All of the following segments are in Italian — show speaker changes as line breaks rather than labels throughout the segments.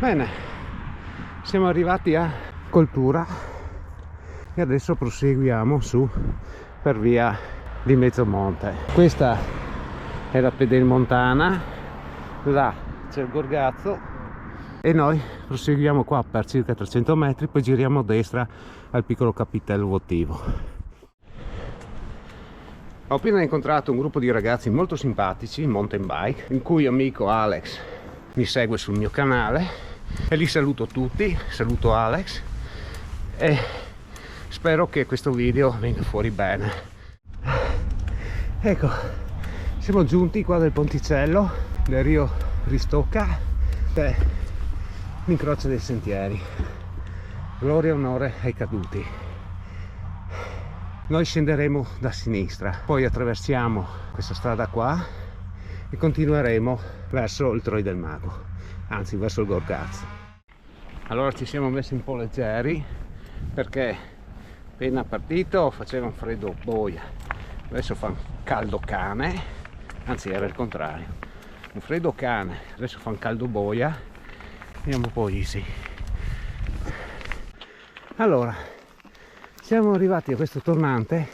Bene, siamo arrivati a Coltura e adesso proseguiamo su per via di Mezzomonte. Questa è la Pedemontana, là c'è il Gorgazzo e noi proseguiamo qua per circa 300 metri, poi giriamo a destra al piccolo capitello votivo. Ho appena incontrato un gruppo di ragazzi molto simpatici in mountain bike, il cui amico Alex mi segue sul mio canale e li saluto tutti, saluto Alex e spero che questo video venga fuori bene. Ecco, siamo giunti qua del ponticello del Rio Ristocca, che è l'incrocio dei sentieri. Gloria e onore ai caduti. Noi scenderemo da sinistra, poi attraversiamo questa strada qua e continueremo verso il Troi del Mago, anzi verso il Gorgazzo. Allora ci siamo messi un po' leggeri perché appena partito faceva un freddo boia, adesso fa un caldo cane, anzi era il contrario, un freddo cane, adesso fa un caldo boia, andiamo un po' easy. Allora, siamo arrivati a questo tornante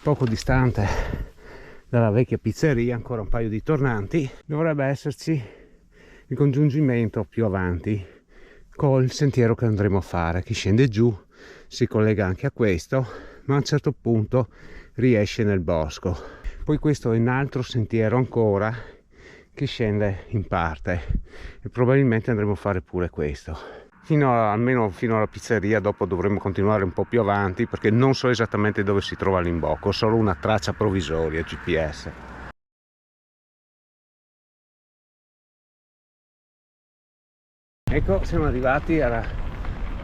poco distante dalla vecchia pizzeria, ancora un paio di tornanti. Dovrebbe esserci il congiungimento più avanti col sentiero che andremo a fare. Chi scende giù si collega anche a questo, ma a un certo punto riesce nel bosco. Poi questo è un altro sentiero ancora che scende in parte e probabilmente andremo a fare pure questo. Almeno fino alla pizzeria, dopo dovremo continuare un po' più avanti perché non so esattamente dove si trova l'imbocco, ho solo una traccia provvisoria GPS. Ecco, siamo arrivati al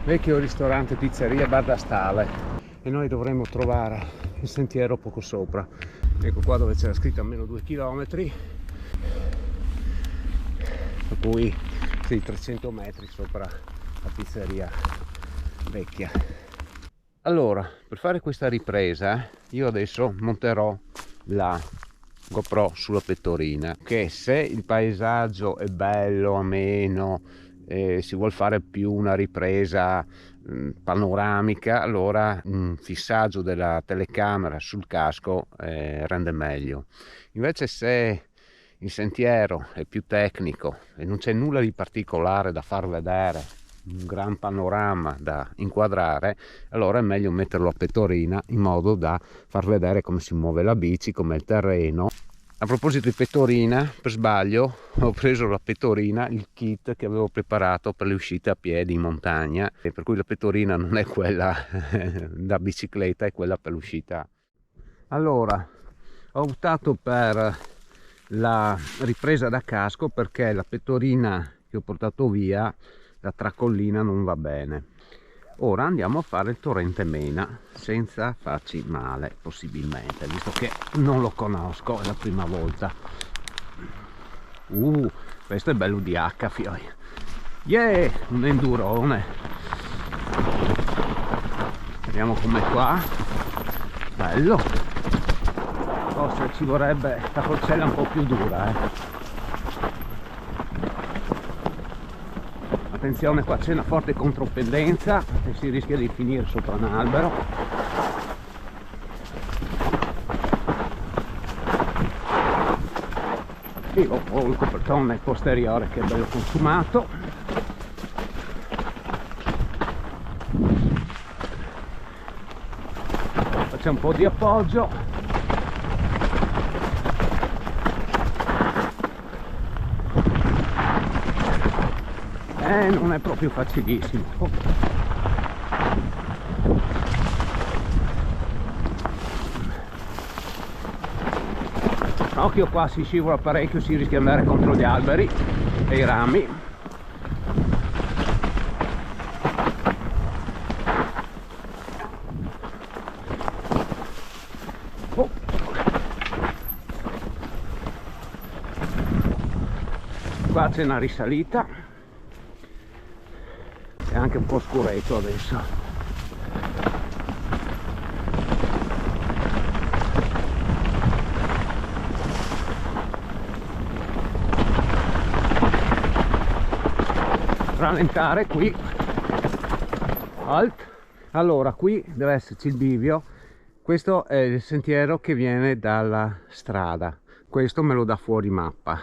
vecchio ristorante pizzeria Bar da Stale e noi dovremo trovare il sentiero poco sopra. Ecco qua dove c'era scritto almeno 2 chilometri, per cui sì, 300 metri sopra la pizzeria vecchia. Allora, per fare questa ripresa io adesso monterò la GoPro sulla pettorina, che se il paesaggio è bello, ameno, si vuol fare più una ripresa panoramica, allora un fissaggio della telecamera sul casco rende meglio. Invece se il sentiero è più tecnico e non c'è nulla di particolare da far vedere, un gran panorama da inquadrare, allora è meglio metterlo a pettorina in modo da far vedere come si muove la bici, com'è il terreno. A proposito di pettorina, per sbaglio ho preso la pettorina, il kit che avevo preparato per le uscite a piedi in montagna, e per cui la pettorina non è quella da bicicletta, è quella per l'uscita. Allora, ho optato per la ripresa da casco perché la pettorina che ho portato via da tracollina non va bene. Ora andiamo a fare il torrente Mena senza farci male, possibilmente, visto che non lo conosco, è la prima volta. Questo è bello di H, fioi. Yeah, un endurone. Vediamo com'è qua. Bello. Forse ci vorrebbe la forcella un po' più dura, Attenzione, qua c'è una forte contropendenza e si rischia di finire sopra un albero. Io ho il copertone posteriore che è bello consumato. Facciamo un po' di appoggio. Non è proprio facilissimo. Occhio, qua si scivola parecchio, si rischia di andare contro gli alberi e i rami. Qua c'è una risalita. È anche un po' scuretto adesso. rallentare qui. Alt. Allora, qui deve esserci il bivio. Questo è il sentiero che viene dalla strada, questo me lo dà fuori mappa.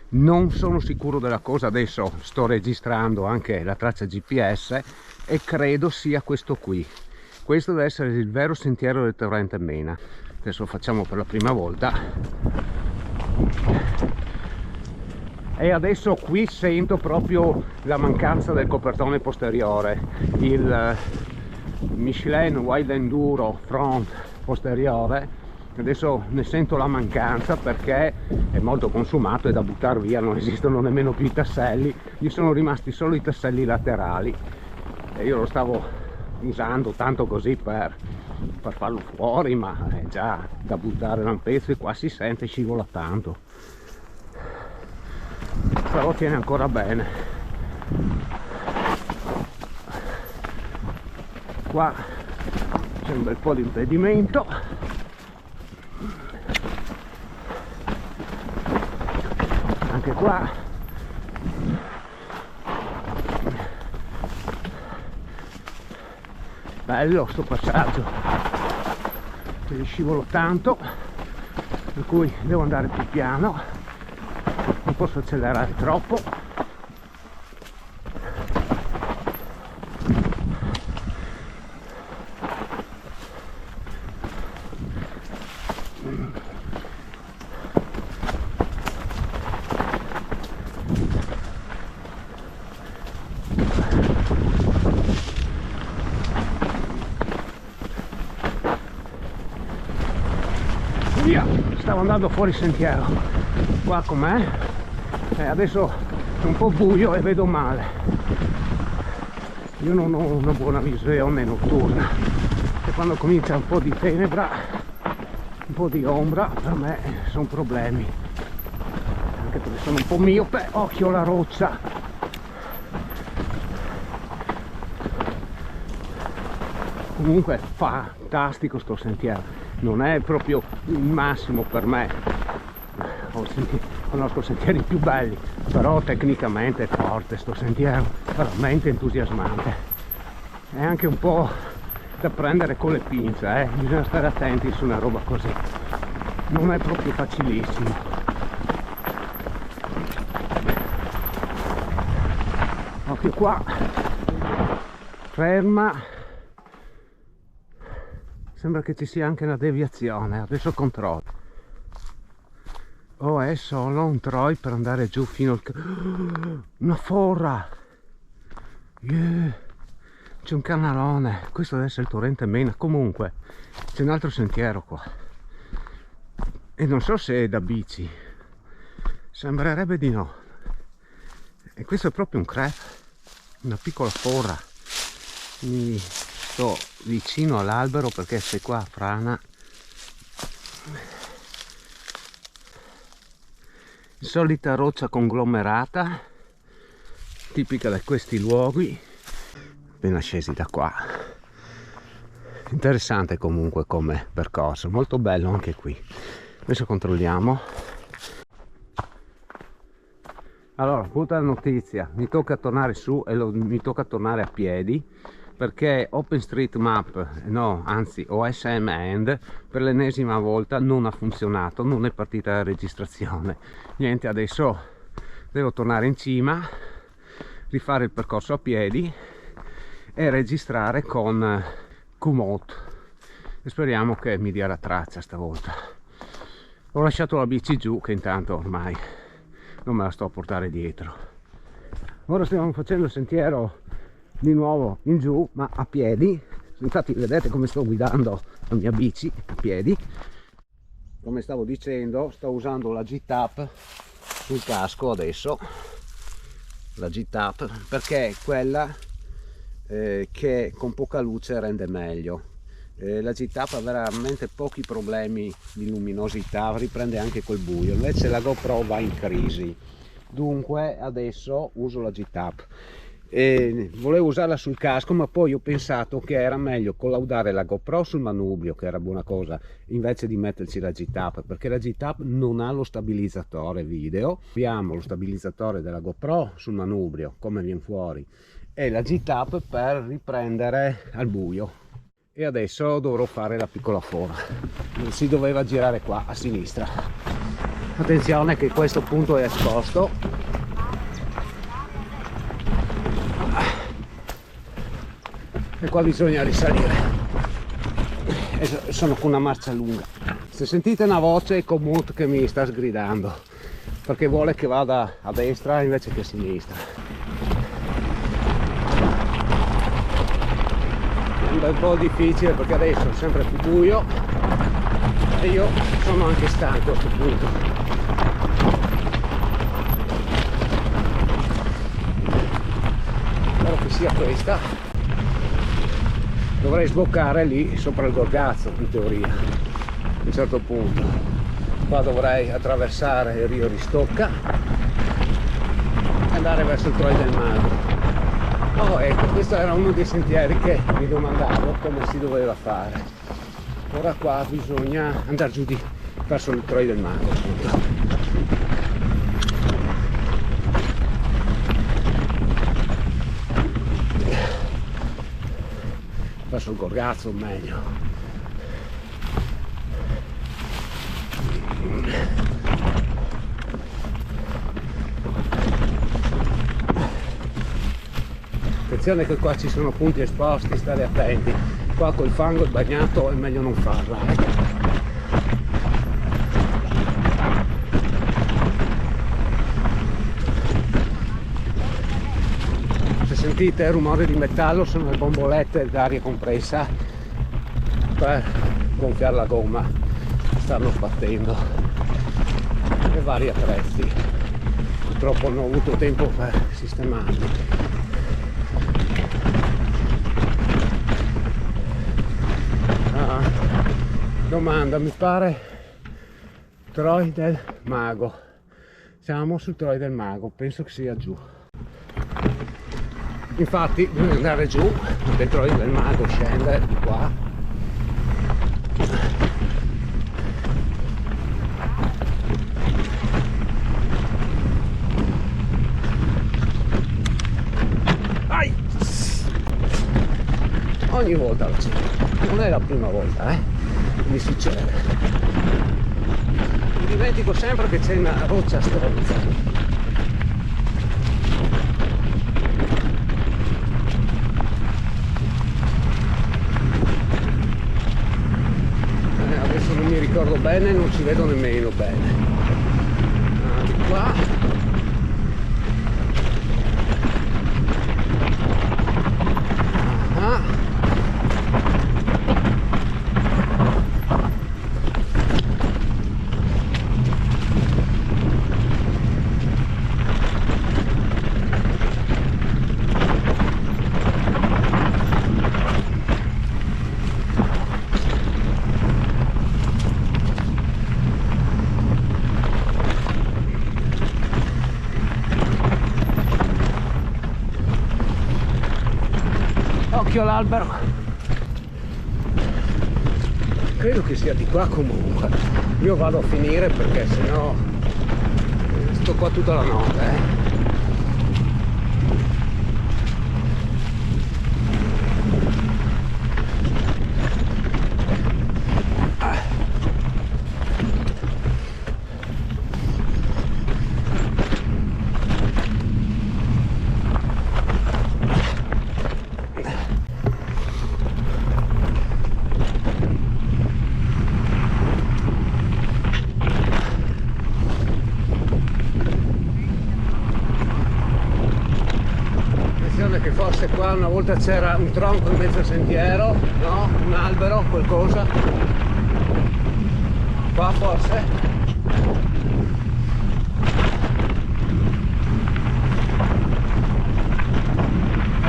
Non sono sicuro della cosa, adesso sto registrando anche la traccia GPS e credo sia questo qui. Questo deve essere il vero sentiero del torrente Mena. Adesso lo facciamo per la prima volta. E adesso qui sento proprio la mancanza del copertone posteriore, il Michelin Wild Enduro Front posteriore. Adesso ne sento la mancanza perché è molto consumato e da buttare via, non esistono nemmeno più i tasselli, gli sono rimasti solo i tasselli laterali e io lo stavo usando tanto così per farlo fuori, ma è già da buttare da un pezzo e qua si sente, scivola tanto, però tiene ancora bene. Qua c'è un bel po' di impedimento, anche qua bello sto passaggio, ci scivolo tanto per cui devo andare più piano, non posso accelerare troppo. Via, stavo andando fuori sentiero, qua com'è? Adesso è un po' buio e vedo male, io non ho una buona visione notturna e quando comincia un po' di tenebra, un po' di ombra, per me sono problemi, anche perché sono un po' miope. Occhio alla roccia, comunque fantastico sto sentiero, non è proprio il massimo per me, conosco sentieri più belli, però tecnicamente è forte sto sentiero, veramente entusiasmante, è anche un po' da prendere con le pinze, bisogna stare attenti su una roba così, non è proprio facilissimo. Occhio qua, ferma. Sembra che ci sia anche una deviazione, adesso controllo. Oh, è solo un troi per andare giù fino al... una forra! Yeah. C'è un canalone, questo deve essere il torrente Mena. Comunque c'è un altro sentiero qua e non so se è da bici, sembrerebbe di no, e questo è proprio un crepe, una piccola forra. Mi sto vicino all'albero perché se qua frana, solita roccia conglomerata tipica di questi luoghi, appena scesi da qua. Interessante comunque come percorso, molto bello anche qui. Adesso controlliamo. Allora, brutta notizia, mi tocca tornare su e mi tocca tornare a piedi perché OpenStreetMap, no, anzi OSM End, per l'ennesima volta non ha funzionato, non è partita la registrazione. Niente, adesso devo tornare in cima, rifare il percorso a piedi e registrare con Komoot e speriamo che mi dia la traccia stavolta. Ho lasciato la bici giù che intanto ormai non me la sto a portare dietro. Ora stiamo facendo il sentiero di nuovo in giù, ma a piedi. Infatti vedete come sto guidando la mia bici a piedi. Come stavo dicendo, sto usando la G-Tap sul casco adesso, la G-Tap, perché è quella che con poca luce rende meglio. La G-Tap ha veramente pochi problemi di luminosità, riprende anche quel buio, invece la GoPro va in crisi. Dunque adesso uso la G-Tap e volevo usarla sul casco, ma poi ho pensato che era meglio collaudare la GoPro sul manubrio, che era buona cosa, invece di metterci la G-Tab, perché la G-Tab non ha lo stabilizzatore video. Abbiamo lo stabilizzatore della GoPro sul manubrio, come viene fuori, e la G-Tab per riprendere al buio. E adesso dovrò fare la piccola fora. Si doveva girare qua a sinistra. Attenzione che questo punto è esposto. E qua bisogna risalire e sono con una marcia lunga. Se sentite una voce è Komoot che mi sta sgridando perché vuole che vada a destra invece che a sinistra. È un bel po' difficile perché adesso è sempre più buio e io sono anche stanco a questo punto. Spero che sia questa. Dovrei sboccare lì sopra il Gorgazzo in teoria a un certo punto. Qua dovrei attraversare il Rio Ristocca e andare verso il Troy del Mago. Oh, ecco, questo era uno dei sentieri che mi domandavo come si doveva fare. Ora qua bisogna andare giù verso il Troy del Mago, appunto. Verso il Gorgazzo meglio. Attenzione che qua ci sono punti esposti, state attenti. Qua col fango è bagnato, è meglio non farla. Sentite il rumore di metallo, sono le bombolette d'aria compressa per gonfiare la gomma, stanno sbattendo, e vari attrezzi. Purtroppo non ho avuto tempo per sistemarli. Domanda, mi pare Troy del Mago. Siamo sul Troy del Mago, penso che sia giù. Infatti bisogna andare giù, il Troy del Mago scende di qua. Ai! Ogni volta lo c'è, non è la prima volta, mi succede. Mi dimentico sempre che c'è una roccia stronza. Non mi ricordo bene, non ci vedo nemmeno bene. Di qua. Occhio all'albero, credo che sia di qua comunque. Io vado a finire perché sennò sto qua tutta la notte. Che forse qua una volta c'era un tronco in mezzo al sentiero, no? Un albero, qualcosa. Qua forse.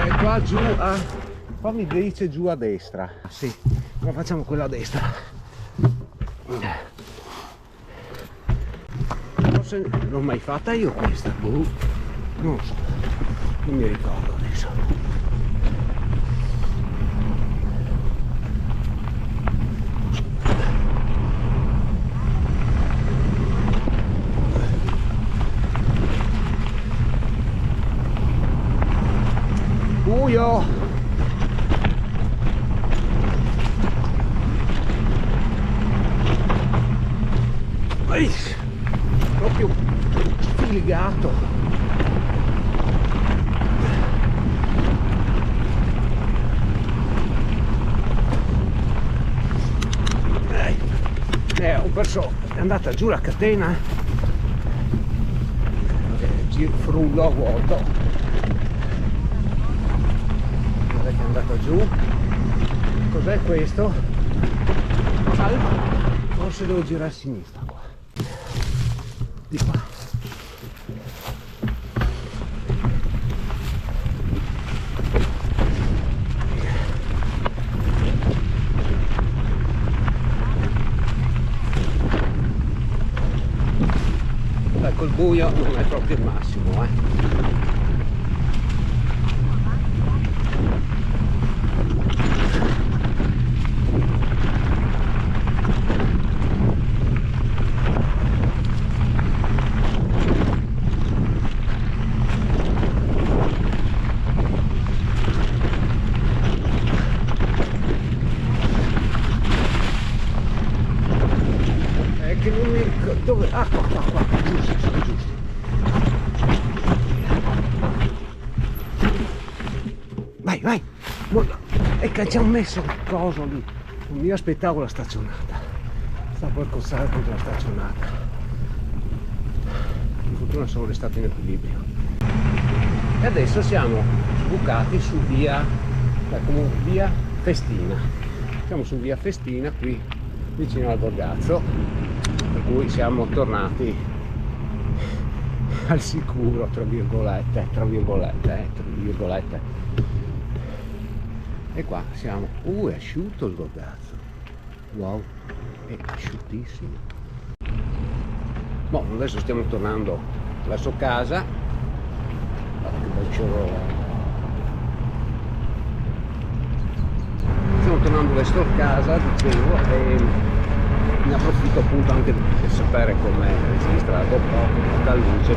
E qua giù a... qua mi dice giù a destra. Sì, ma facciamo quella a destra. Forse l'ho mai fatta io questa, non lo so. non mi ricordo adesso. Buio! Proprio sfiligato. Ho perso, è andata giù la catena, frullo a vuoto. Guarda che è andata giù. Cos'è questo? Forse devo girare a sinistra qua. Di qua. Col buio non è proprio il massimo, Che non mi ricordo dove. Ah, qua, giusto. Vai, è che ci hanno messo il coso lì. Non mi aspettavo la staccionata, sta per cozzare contro la staccionata. Per fortuna sono restato in equilibrio. E adesso siamo sbucati su via Festina. Siamo su via Festina qui vicino al Gorgazzo, per cui siamo tornati al sicuro, tra virgolette. E qua siamo, è asciutto il Gorgazzo, wow, è asciuttissimo. Boh, adesso stiamo tornando verso casa. Guarda che bel cielo. Stiamo tornando verso casa, dicevo, e ne approfitto appunto anche per sapere come registra la GoPro con poca luce,